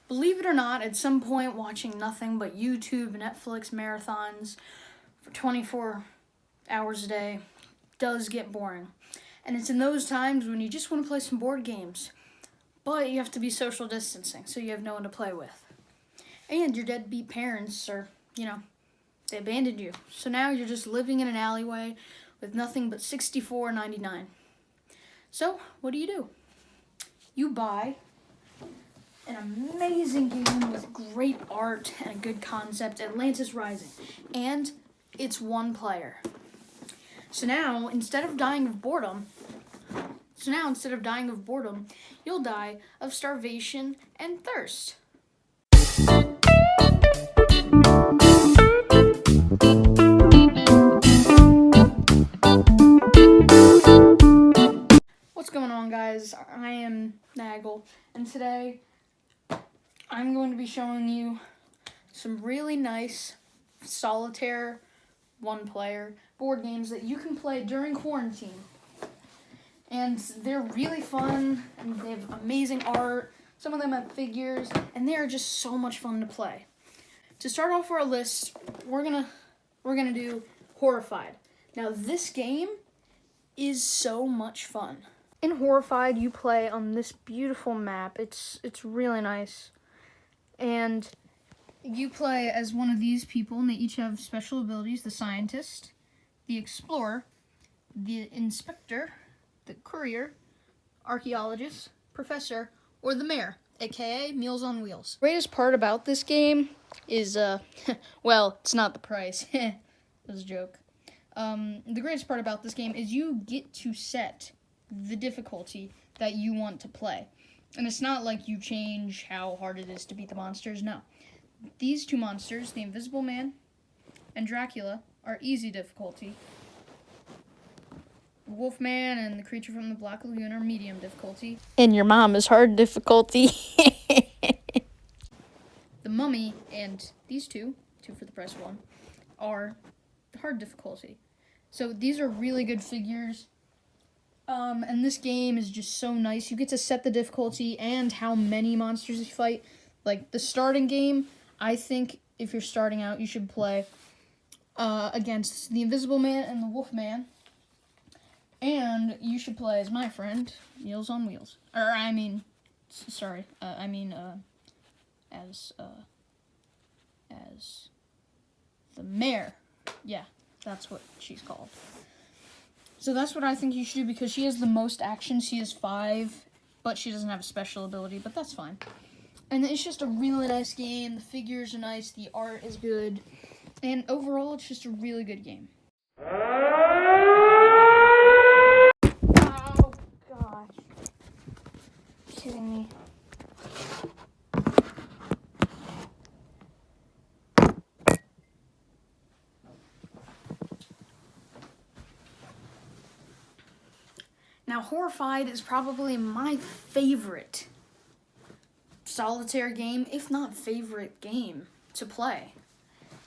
Believe it or not, at some point watching nothing but YouTube, Netflix marathons for 24 hours a day does get boring. And it's in those times when you just want to play some board games. But you have to be social distancing, so you have no one to play with. And your deadbeat parents are, they abandoned you. So now you're just living in an alleyway with nothing but $64.99. So, what do? You buy an amazing game with great art and a good concept, Atlantis Rising. And it's one player. So now, instead of dying of boredom, you'll die of starvation and thirst. What's going on, guys? I am Nagel, and today I'm going to be showing you some really nice solitaire one-player board games that you can play during quarantine. And they're really fun, and they have amazing art. Some of them have figures, and they are just so much fun to play. To start off our list, we're gonna do Horrified. Now, this game is so much fun. In Horrified, you play on this beautiful map. It's really nice, and you play as one of these people, and they each have special abilities: the scientist, the explorer, the inspector, the courier, archaeologist, professor, or the mayor, aka Meals on Wheels. The greatest part about this game is, well, it's not the price. That was a joke. The greatest part about this game is you get to set the difficulty that you want to play. And it's not like you change how hard it is to beat the monsters, no. These two monsters, the Invisible Man and Dracula, are easy difficulty. Wolfman and the Creature from the Black Lagoon are medium difficulty. And your mom is hard difficulty. The Mummy and these two for the price of one, are hard difficulty. So these are really good figures. And this game is just so nice. You get to set the difficulty and how many monsters you fight. Like the starting game, I think if you're starting out, you should play against the Invisible Man and the Wolfman. And you should play as my friend, Meals on Wheels. As the mayor. Yeah, that's what she's called. So that's what I think you should do, because she has the most action. She has 5, but she doesn't have a special ability, but that's fine. And it's just a really nice game. The figures are nice, the art is good, and overall it's just a really good game. Oh, gosh. You're kidding me. Now, Horrified is probably my favorite solitaire game, if not favorite game to play.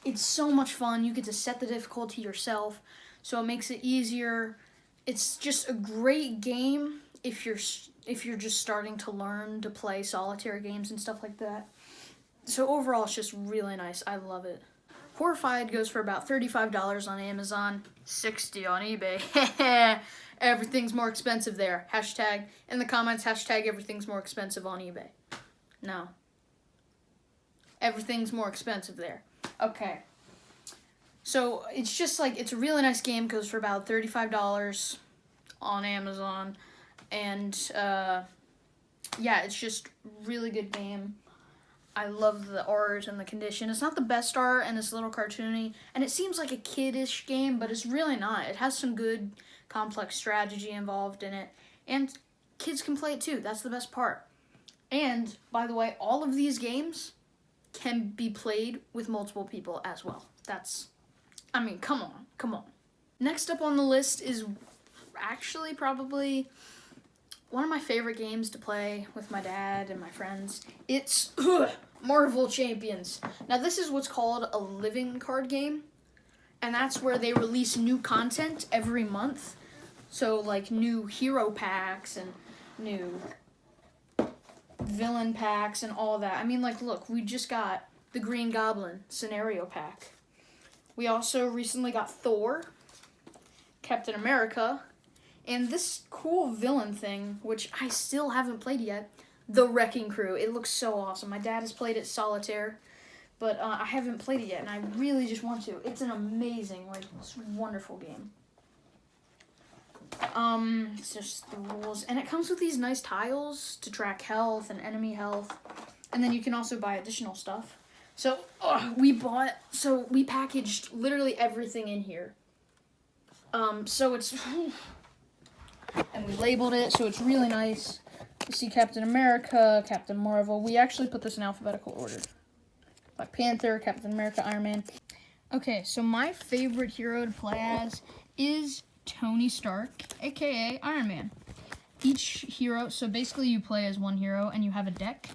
It's so much fun. You get to set the difficulty yourself, so it makes it easier. It's just a great game if you're just starting to learn to play solitaire games and stuff like that. So overall, it's just really nice. I love it. Horrified goes for about $35 on Amazon, $60 on eBay. Everything's more expensive there. Hashtag, in the comments, hashtag everything's more expensive on eBay. No. Everything's more expensive there. Okay. So, it's just like, it's a really nice game, goes for about $35 on Amazon. And, yeah, it's just really good game. I love the art and the condition. It's not the best art, and it's a little cartoony. And it seems like a kiddish game, but it's really not. It has some good complex strategy involved in it. And kids can play it too. That's the best part. And, by the way, all of these games can be played with multiple people as well. Come on. Next up on the list is actually probably one of my favorite games to play with my dad and my friends. It's Marvel Champions. Now, this is what's called a living card game, and that's where they release new content every month. So, like, new hero packs and new villain packs and all that. I mean, like, look, we just got the Green Goblin scenario pack. We also recently got Thor, Captain America, and this cool villain thing, which I still haven't played yet, the Wrecking Crew. It looks so awesome. My dad has played it solitaire, but I haven't played it yet, and I really just want to. It's an amazing, like, wonderful game. It's just the rules, and it comes with these nice tiles to track health and enemy health, and then you can also buy additional stuff. So we packaged literally everything in here. So it's and we labeled it, so it's really nice. You see Captain America, Captain Marvel. We actually put this in alphabetical order. Black Panther, Captain America, Iron Man. Okay, so my favorite hero to play as is Tony Stark, aka Iron Man. Each hero, so basically you play as one hero and you have a deck.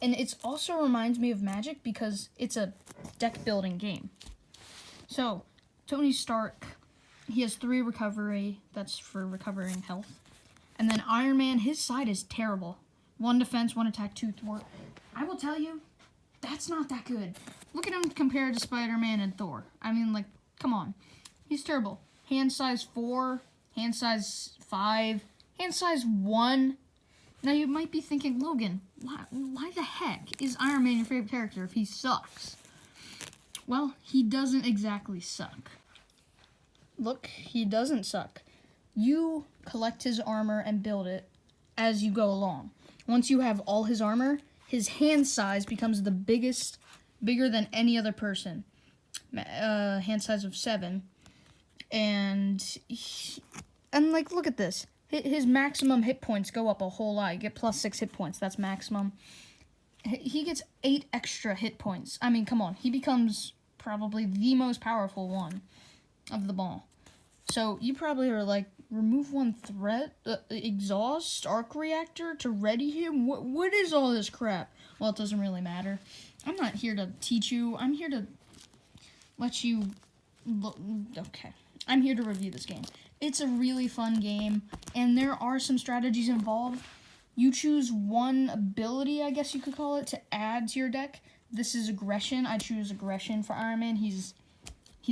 And it also reminds me of Magic because it's a deck building game. So, Tony Stark, he has 3 recovery, that's for recovering health. And then Iron Man, his side is terrible. 1 defense, 1 attack, 2 thwart. I will tell you, that's not that good. Look at him compared to Spider-Man and Thor. I mean, like, come on. He's terrible. Hand size 4, hand size 5, hand size 1. Now you might be thinking, Logan, why the heck is Iron Man your favorite character if he sucks? Well, he doesn't exactly suck. Look, he doesn't suck. You collect his armor and build it as you go along. Once you have all his armor, his hand size becomes bigger than any other person. Hand size of 7. And like, look at this. His maximum hit points go up a whole lot. You get +6 hit points. That's maximum. He gets 8 extra hit points. I mean, come on. He becomes probably the most powerful one of them all. So you probably are like, remove 1 threat, exhaust, arc reactor to ready him? What is all this crap? Well, it doesn't really matter. I'm not here to teach you. I'm here to let you look. Okay. I'm here to review this game. It's a really fun game, and there are some strategies involved. You choose one ability, I guess you could call it, to add to your deck. This is aggression. I choose aggression for Iron Man. He's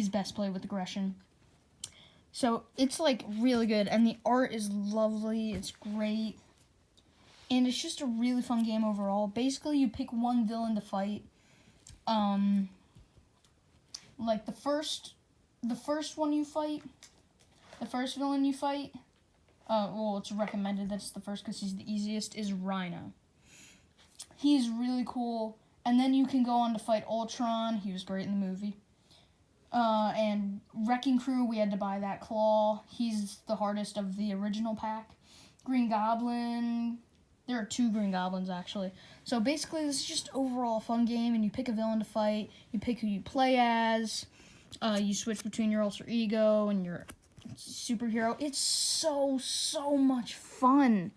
best played with aggression. So it's like really good, and the art is lovely. It's great, and it's just a really fun game overall. Basically, you pick one villain to fight. Like the first one you fight, the first villain you fight. Well, it's recommended that's the first because he's the easiest. Is Rhino. He's really cool, and then you can go on to fight Ultron. He was great in the movie. And Wrecking Crew, we had to buy that claw. He's the hardest of the original pack. Green Goblin. There are 2 Green Goblins, actually. So basically, this is just overall a fun game, and you pick a villain to fight. You pick who you play as. You switch between your alter ego and your superhero. It's so much fun.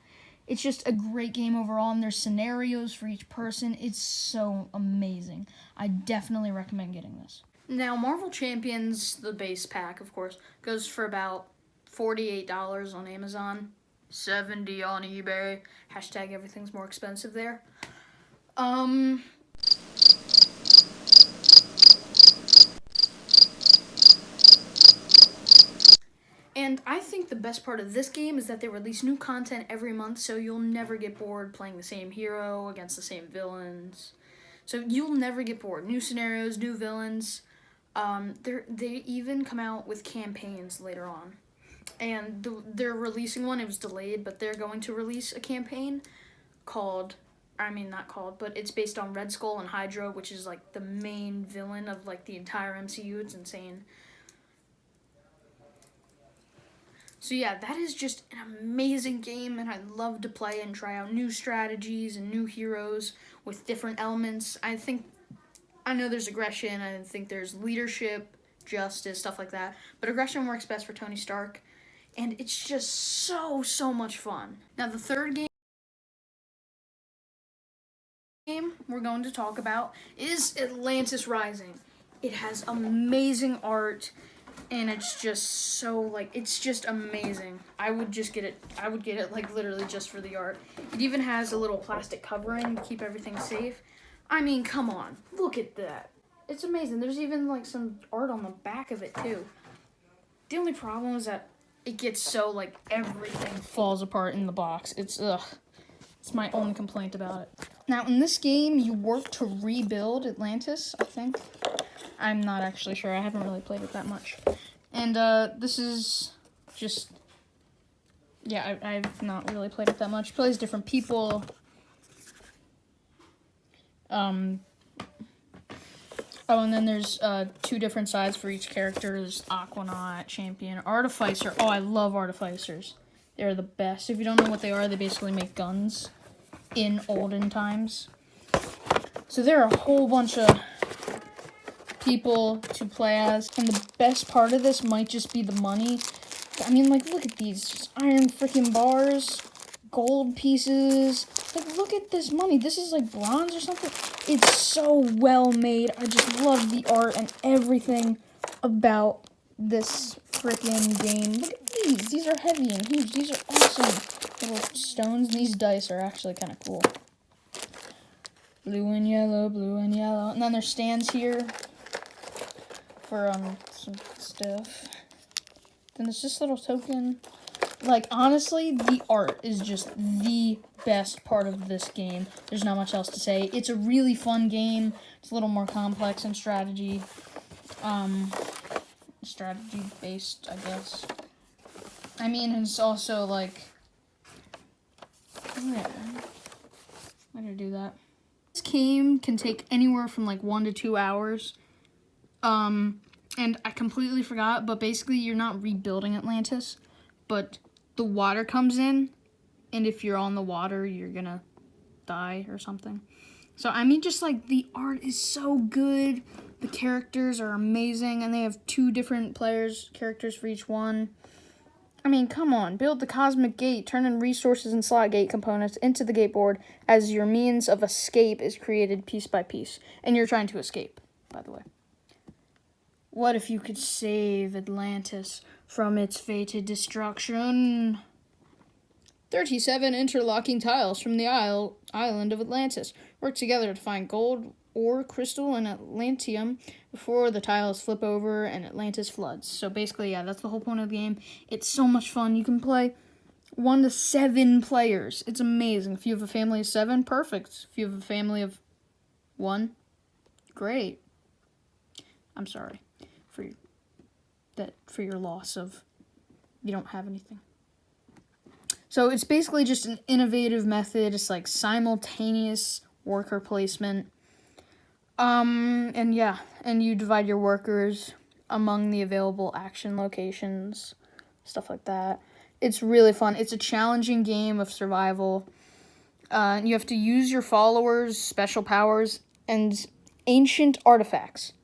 It's just a great game overall, and there's scenarios for each person. It's so amazing. I definitely recommend getting this. Now, Marvel Champions, the base pack, of course, goes for about $48 on Amazon, $70 on eBay. Hashtag everything's more expensive there. And I think the best part of this game is that they release new content every month, so you'll never get bored playing the same hero against the same villains. So you'll never get bored. New scenarios, new villains. They even come out with campaigns later on. And they're releasing one. It was delayed, but they're going to release a campaign called, not called, but it's based on Red Skull and Hydra, which is like the main villain of like the entire MCU. It's insane. So yeah, that is just an amazing game, and I love to play and try out new strategies and new heroes with different elements. I know there's aggression, I think there's leadership, justice, stuff like that, but aggression works best for Tony Stark, and it's just so much fun. Now the third game we're going to talk about is Atlantis Rising. It has amazing art. and it's just so, like, it's just amazing. I would get it, like, literally just for the art. It even has a little plastic covering to keep everything safe. I mean, come on, look at that. It's amazing. There's even, like, some art on the back of it, too. The only problem is that it gets so, like, everything falls apart in the box. It's my only complaint about it. Now, in this game, you work to rebuild Atlantis, I think. I'm not actually sure. I haven't really played it that much. And this is just... Yeah, I've not really played it that much. It plays different people. Oh, and then there's 2 different sides for each character. There's Aquanaut, Champion, Artificer. Oh, I love Artificers. They're the best. If you don't know what they are, they basically make guns in olden times. So there are a whole bunch of people to play as. And the best part of this might just be the money. I mean, like, look at these. Just iron freaking bars, gold pieces. Like, look at this money. This is like bronze or something. It's so well made. I just love the art and everything about this freaking game. Look at these. These are heavy and huge. These are awesome. Little stones. These dice are actually kind of cool. Blue and yellow, blue and yellow. And then there's stands here for some stuff. Then there's this little token. Like, honestly, the art is just the best part of this game. There's not much else to say. It's a really fun game. It's a little more complex in strategy. Strategy-based, I guess. I mean, it's also, like... Yeah. Why did I do that? This game can take anywhere from, like, 1 to 2 hours. And I completely forgot, but basically you're not rebuilding Atlantis, but the water comes in, and if you're on the water, you're gonna die or something. So, I mean, just, like, the art is so good, the characters are amazing, and they have 2 different characters for each one. I mean, come on, build the Cosmic Gate, turn in resources and slot gate components into the gate board as your means of escape is created piece by piece. And you're trying to escape, by the way. What if you could save Atlantis from its fated destruction? 37 interlocking tiles from the island of Atlantis work together to find gold, ore, crystal, and Atlantium before the tiles flip over and Atlantis floods. So basically, yeah, that's the whole point of the game. It's so much fun. You can play 1 to 7 players. It's amazing. If you have a family of 7, perfect. If you have a family of 1, great. I'm sorry for your loss of you don't have anything. So it's basically just an innovative method. It's like simultaneous worker placement. And yeah, and you divide your workers among the available action locations, stuff like that. It's really fun. It's a challenging game of survival. You have to use your followers' special powers and ancient artifacts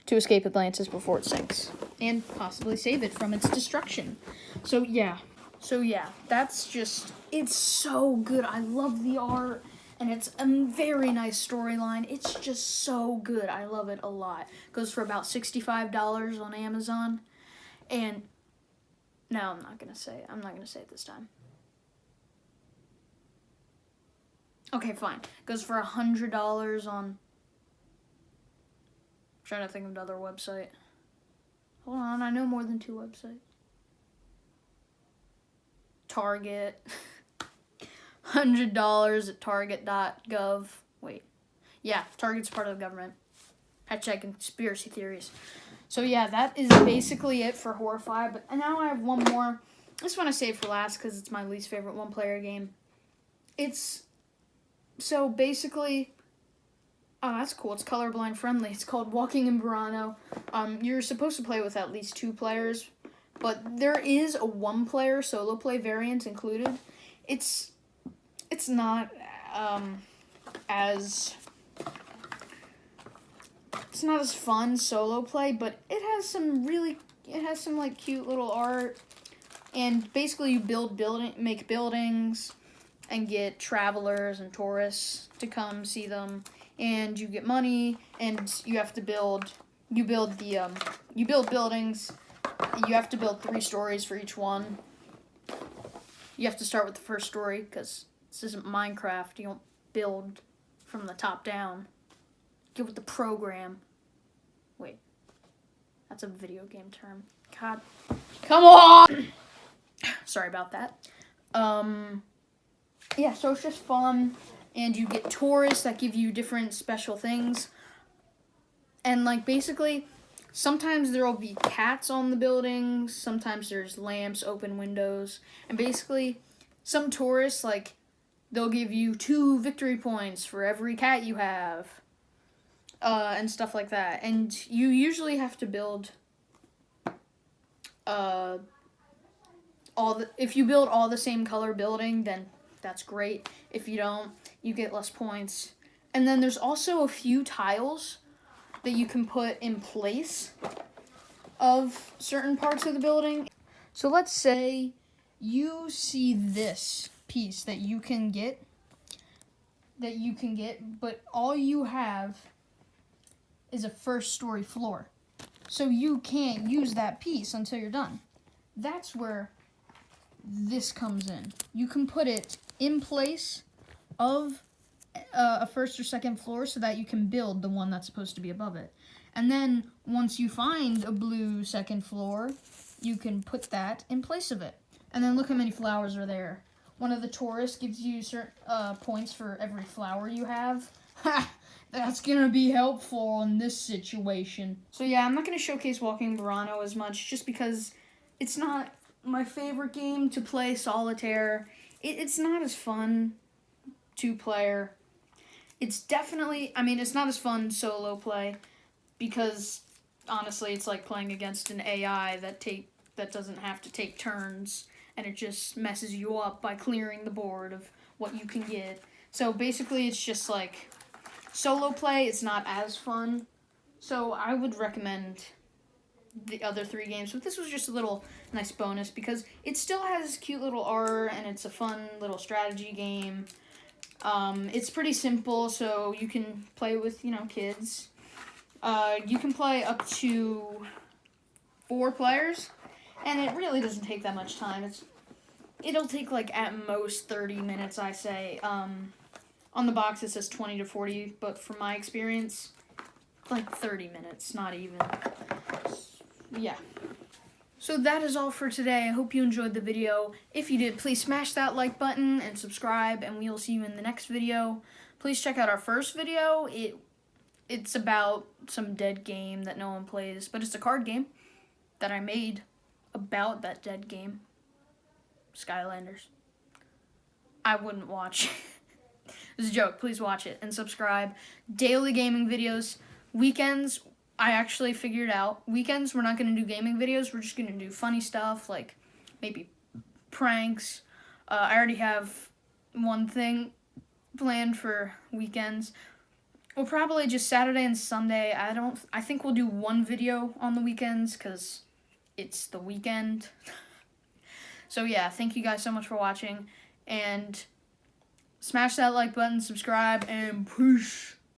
to escape Atlantis before it sinks and possibly save it from its destruction. So yeah, that's just, it's so good. I love the art, and it's a very nice storyline. It's just so good. I love it a lot. Goes for about $65 on Amazon. And no, I'm not gonna say it this time. Okay, fine. Goes for $100 on... I'm trying to think of another website. Hold on, I know more than 2 websites. Target. $100 at target.gov. Wait. Yeah, Target's part of the government. Hashtag conspiracy theories. So yeah, that is basically it for Horrify. But now I have one more. This one I saved for last because it's my least favorite one-player game. So basically... Oh, that's cool. It's colorblind friendly. It's called Walking in Burano. You're supposed to play with at least 2 players, but there is a 1-player solo play variant included. It's not as fun solo play, but it has some like cute little art, and basically you make buildings and get travelers and tourists to come see them. And you get money, and you have to build buildings You have to build 3 stories for each one. You have to start with the first story because this isn't Minecraft. You don't build from the top down. Get with the program. Wait. That's a video game term. God. Come on! Sorry about that. Yeah, so it's just fun. And you get tourists that give you different special things. And, like, basically, sometimes there will be cats on the buildings. Sometimes there's lamps, open windows. And basically, some tourists, like, they'll give you 2 victory points for every cat you have. And stuff like that. And you usually have to build if you build all the same color building, then that's great. If you don't, you get less points. And then there's also a few tiles that you can put in place of certain parts of the building. So let's say you see this piece that you can get, but all you have is a first story floor. So you can't use that piece until you're done. That's where this comes in. You can put it in place of a first or second floor so that you can build the one that's supposed to be above it. And then once you find a blue second floor, you can put that in place of it. And then look how many flowers are there. One of the tourists gives you certain points for every flower you have. Ha! That's gonna be helpful in this situation. So yeah, I'm not gonna showcase Walking Verano as much just because it's not my favorite game to play solitaire. It's not as fun 2-player. It's definitely, it's not as fun solo play because honestly, it's like playing against an AI that doesn't have to take turns, and it just messes you up by clearing the board of what you can get. So basically, it's just like solo play. It's not as fun. So I would recommend the other 3 games, but this was just a little nice bonus because it still has cute little art and it's a fun little strategy game. It's pretty simple, so you can play with, kids. You can play up to 4 players, and it really doesn't take that much time. It'll take, like, at most 30 minutes, I say. On the box, it says 20 to 40, but from my experience, like 30 minutes, not even. Yeah. So that is all for today. I hope you enjoyed the video. If you did, please smash that like button and subscribe, and we'll see you in the next video. Please check out our first video. It's about some dead game that no one plays, but it's a card game that I made about that dead game. Skylanders. I wouldn't watch. It's a joke. Please watch it and subscribe. Daily gaming videos. Weekends, I actually figured out. Weekends, we're not going to do gaming videos. We're just going to do funny stuff, like maybe pranks. I already have one thing planned for weekends. We'll probably just Saturday and Sunday. I think we'll do 1 video on the weekends because it's the weekend. So yeah, thank you guys so much for watching, and smash that like button, subscribe, and push.